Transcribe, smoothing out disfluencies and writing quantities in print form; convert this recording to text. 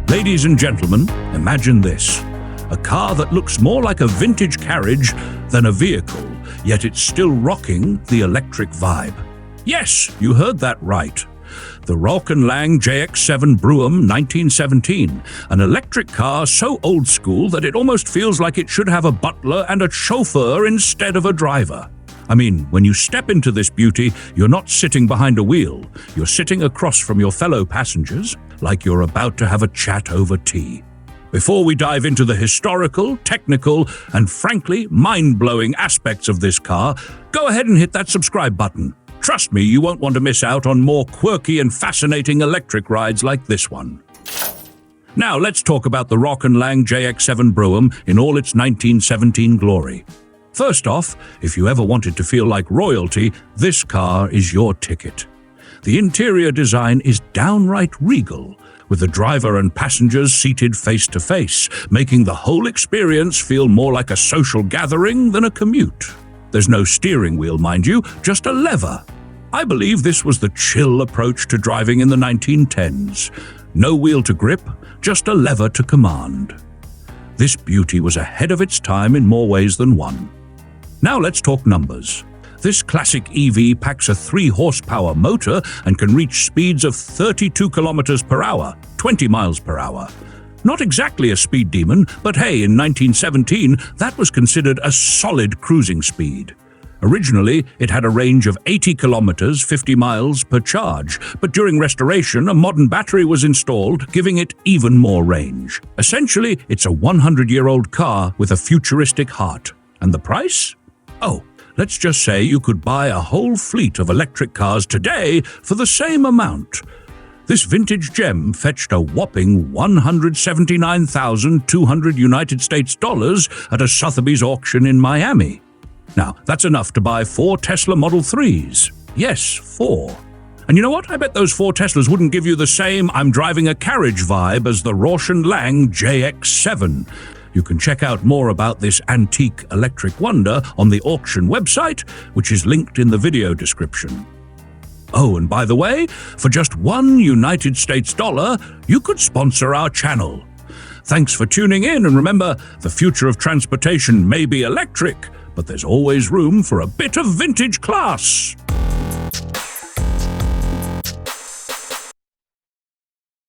Ladies and gentlemen, imagine this. A car that looks more like a vintage carriage than a vehicle, yet it's still rocking the electric vibe. Yes, you heard that right. The Rauch Lang JX-7 Brougham 1917, an electric car so old school that it almost feels like it should have a butler and a chauffeur instead of a driver. I mean, when you step into this beauty, you're not sitting behind a wheel. You're sitting across from your fellow passengers, like you're about to have a chat over tea. Before we dive into the historical, technical, and frankly, mind-blowing aspects of this car, go ahead and hit that subscribe button. Trust me, you won't want to miss out on more quirky and fascinating electric rides like this one. Now let's talk about the Rauch Lang JX-7 Brougham in all its 1917 glory. First off, if you ever wanted to feel like royalty, this car is your ticket. The interior design is downright regal, with the driver and passengers seated face to face, making the whole experience feel more like a social gathering than a commute. There's no steering wheel, mind you, just a lever. I believe this was the chill approach to driving in the 1910s. No wheel to grip, just a lever to command. This beauty was ahead of its time in more ways than one. Now let's talk numbers. This classic EV packs a 3-horsepower motor and can reach speeds of 32 kilometers per hour, 20 miles per hour. Not exactly a speed demon, but hey, in 1917, that was considered a solid cruising speed. Originally, it had a range of 80 kilometers, 50 miles per charge, but during restoration, a modern battery was installed, giving it even more range. Essentially, it's a 100-year-old car with a futuristic heart. And the price? Oh, let's just say you could buy a whole fleet of electric cars today for the same amount. This vintage gem fetched a whopping $179,200 United States dollars at a Sotheby's auction in Miami. Now, that's enough to buy 4 Tesla Model 3s. Yes, 4. And you know what? I bet those 4 Teslas wouldn't give you the same I'm driving a carriage vibe as the Rauch Lang JX-7. You can check out more about this antique electric wonder on the auction website, which is linked in the video description. Oh, and by the way, for just $1 United States dollar, you could sponsor our channel. Thanks for tuning in, and remember, the future of transportation may be electric, but there's always room for a bit of vintage class.